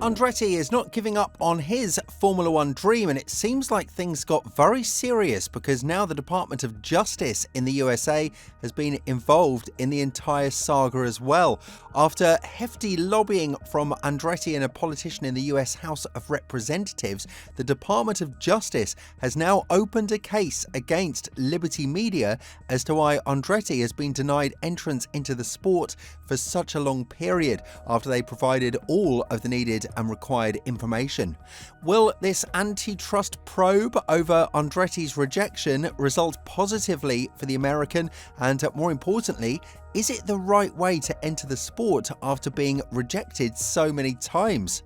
Andretti is not giving up on his Formula One dream, and it seems like things got very serious because now the Department of Justice in the USA has been involved in the entire saga as well. After hefty lobbying from Andretti and a politician in the US House of Representatives, the Department of Justice has now opened a case against Liberty Media as to why Andretti has been denied entrance into the sport for such a long period after they provided all of the needed and required information. Will this antitrust probe over Andretti's rejection result positively for the American? And more importantly, is it the right way to enter the sport after being rejected so many times?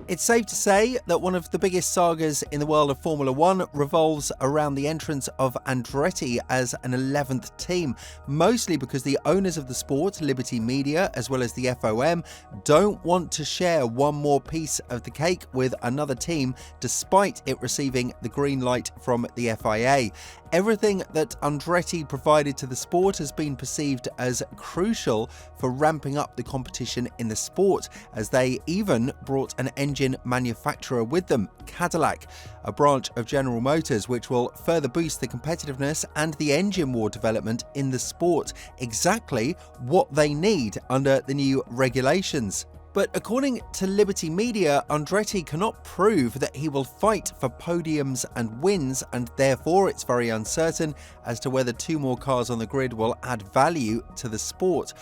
It's safe to say that one of the biggest sagas in the world of Formula One revolves around the entrance of Andretti as an 11th team, mostly because the owners of the sport, Liberty Media, as well as the FOM, don't want to share one more piece of the cake with another team, despite it receiving the green light from the FIA. Everything that Andretti provided to the sport has been perceived as crucial for ramping up the competition in the sport, as they even brought an engine manufacturer with them, Cadillac, a branch of General Motors, which will further boost the competitiveness and the engine war development in the sport, exactly what they need under the new regulations. But according to Liberty Media, Andretti cannot prove that he will fight for podiums and wins, and therefore it's very uncertain as to whether two more cars on the grid will add value to the sport.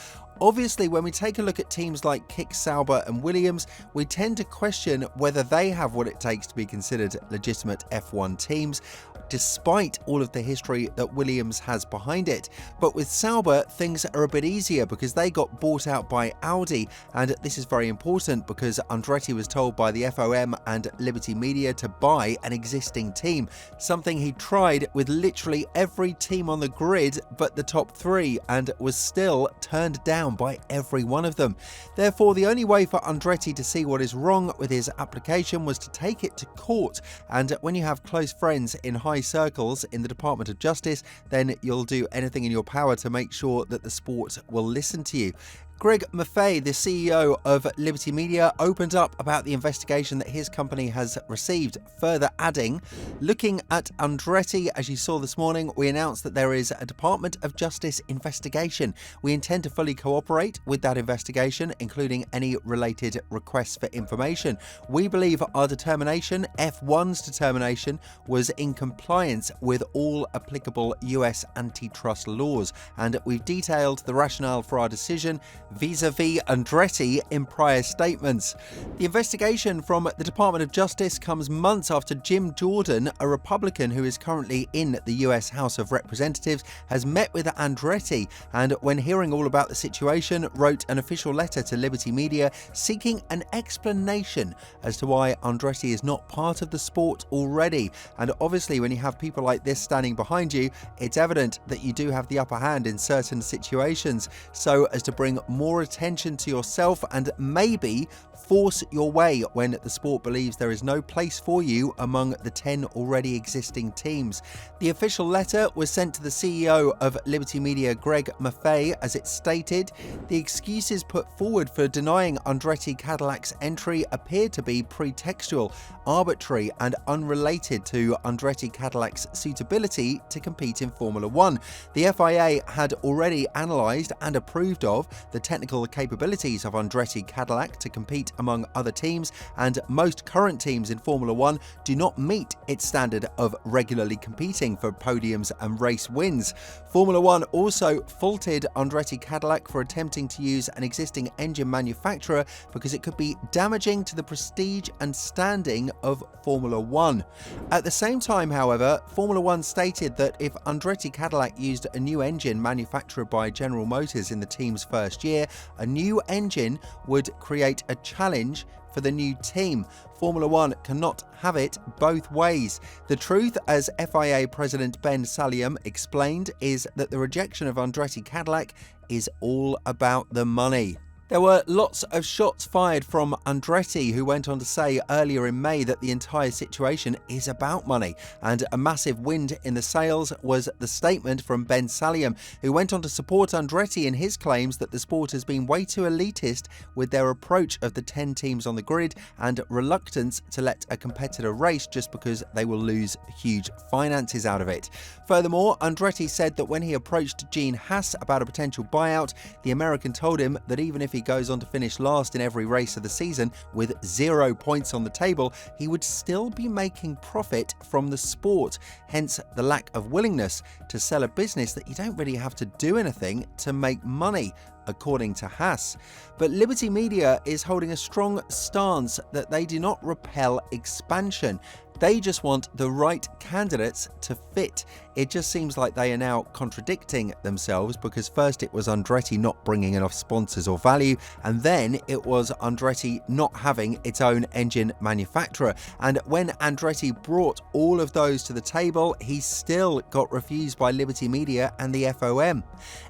Obviously, when we take a look at teams like Kick Sauber and Williams, we tend to question whether they have what it takes to be considered legitimate F1 teams, despite all of the history that Williams has behind it. But with Sauber, things are a bit easier because they got bought out by Audi, and this is very important because Andretti was told by the FOM and Liberty Media to buy an existing team, something he tried with literally every team on the grid but the top three, and was still turned down by every one of them. Therefore, the only way for Andretti to see what is wrong with his application was to take it to court, and when you have close friends in high circles in the Department of Justice, then you'll do anything in your power to make sure that the sport will listen to you. Greg Maffei, the CEO of Liberty Media, opened up about the investigation that his company has received, further adding, "Looking at Andretti, as you saw this morning, we announced that there is a Department of Justice investigation. We intend to fully cooperate with that investigation, including any related requests for information. We believe our determination, F1's determination, was in compliance with all applicable US antitrust laws, and we've detailed the rationale for our decision vis-a-vis Andretti in prior statements." The investigation from the Department of Justice comes months after Jim Jordan, a Republican who is currently in the US House of Representatives, has met with Andretti, and when hearing all about the situation, wrote an official letter to Liberty Media seeking an explanation as to why Andretti is not part of the sport already. And obviously, when you have people like this standing behind you, it's evident that you do have the upper hand in certain situations, so as to bring more attention to yourself and maybe force your way when the sport believes there is no place for you among the 10 already existing teams. The official letter was sent to the CEO of Liberty Media, Greg Maffei, as it stated, "The excuses put forward for denying Andretti Cadillac's entry appear to be pretextual, arbitrary and unrelated to Andretti Cadillac's suitability to compete in Formula One. The FIA had already analysed and approved of the technical capabilities of Andretti Cadillac to compete among other teams, and most current teams in Formula One do not meet its standard of regularly competing for podiums and race wins. Formula One also faulted Andretti Cadillac for attempting to use an existing engine manufacturer because it could be damaging to the prestige and standing of Formula One." At the same time, however, Formula One stated that if Andretti Cadillac used a new engine manufactured by General Motors in the team's first year, a new engine would create a challenge for the new team. Formula One cannot have it both ways. The truth, as FIA President Ben Sulayem explained, is that the rejection of Andretti Cadillac is all about the money. There were lots of shots fired from Andretti, who went on to say earlier in May that the entire situation is about money, and a massive wind in the sails was the statement from Ben Saliam, who went on to support Andretti in his claims that the sport has been way too elitist with their approach of the 10 teams on the grid and reluctance to let a competitor race just because they will lose huge finances out of it. Furthermore, Andretti said that when he approached Gene Haas about a potential buyout, the American told him that even if he goes on to finish last in every race of the season with 0 points on the table, he would still be making profit from the sport. Hence the lack of willingness to sell a business that you don't really have to do anything to make money, according to Haas. But Liberty Media is holding a strong stance that they do not repel expansion. They just want the right candidates to fit. It just seems like they are now contradicting themselves, because first it was Andretti not bringing enough sponsors or value, and then it was Andretti not having its own engine manufacturer. And when Andretti brought all of those to the table, he still got refused by Liberty Media and the FOM.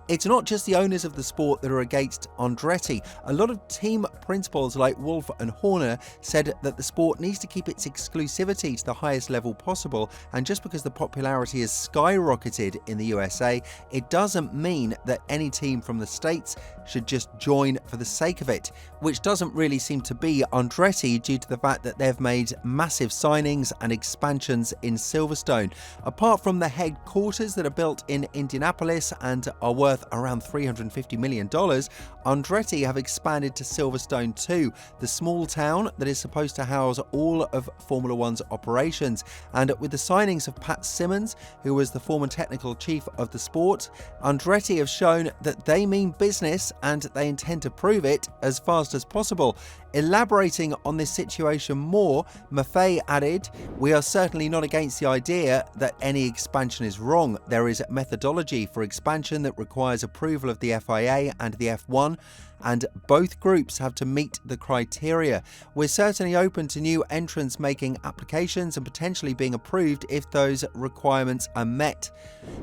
It's not just the owners of the sport that are against Andretti. A lot of team principals like Wolf and Horner said that the sport needs to keep its exclusivity to the highest level possible, and just because the popularity has skyrocketed in the USA, it doesn't mean that any team from the States should just join for the sake of it, which doesn't really seem to be Andretti due to the fact that they've made massive signings and expansions in Silverstone. Apart from the headquarters that are built in Indianapolis and are worth around $350 million, Andretti have expanded to Silverstone too, the small town that is supposed to house all of Formula One's operations. And with the signings of Pat Simmons, who was the former technical chief of the sport, Andretti have shown that they mean business and they intend to prove it as fast as possible. Elaborating on this situation more, Maffei added, "We are certainly not against the idea that any expansion is wrong. There is methodology for expansion that requires approval of the FIA and the F1, and both groups have to meet the criteria. We're certainly open to new entrants making applications and potentially being approved if those requirements are met."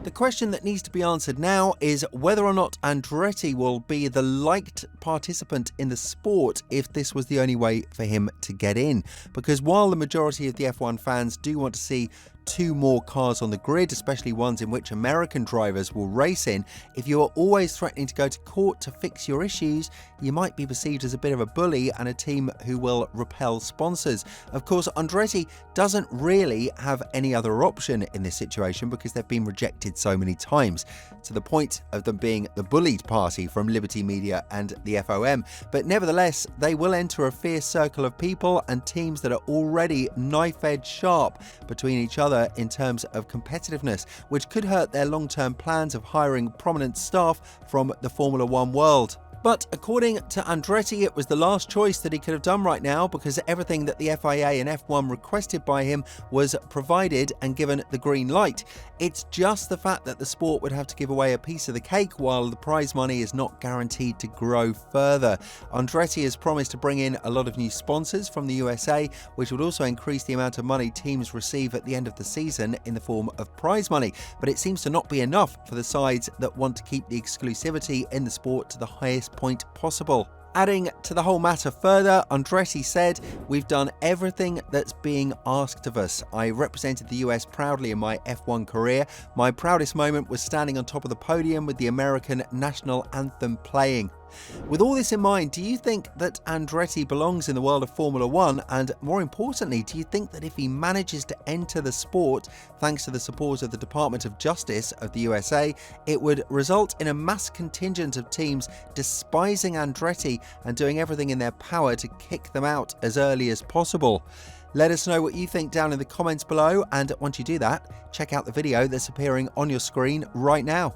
The question that needs to be answered now is whether or not Andretti will be the liked participant in the sport if this was the only way for him to get in. Because while the majority of the F1 fans do want to see 2 more cars on the grid, especially ones in which American drivers will race in, if you are always threatening to go to court to fix your issues, you might be perceived as a bit of a bully and a team who will repel sponsors. Of course, Andretti doesn't really have any other option in this situation because they've been rejected so many times, to the point of them being the bullied party from Liberty Media and the FOM. But nevertheless, they will enter a fierce circle of people and teams that are already knife-edge sharp between each other in terms of competitiveness, which could hurt their long-term plans of hiring prominent staff from the Formula One world. But according to Andretti, it was the last choice that he could have done right now, because everything that the FIA and F1 requested by him was provided and given the green light. It's just the fact that the sport would have to give away a piece of the cake while the prize money is not guaranteed to grow further. Andretti has promised to bring in a lot of new sponsors from the USA, which would also increase the amount of money teams receive at the end of the season in the form of prize money. But it seems to not be enough for the sides that want to keep the exclusivity in the sport to the highest point possible. Adding to the whole matter further, Andretti said, "We've done everything that's being asked of us. I represented the US proudly in my F1 career. My proudest moment was standing on top of the podium with the American national anthem playing." With all this in mind, do you think that Andretti belongs in the world of Formula One? And more importantly, do you think that if he manages to enter the sport, thanks to the support of the Department of Justice of the USA, it would result in a mass contingent of teams despising Andretti and doing everything in their power to kick them out as early as possible? Let us know what you think down in the comments below, and once you do that, check out the video that's appearing on your screen right now.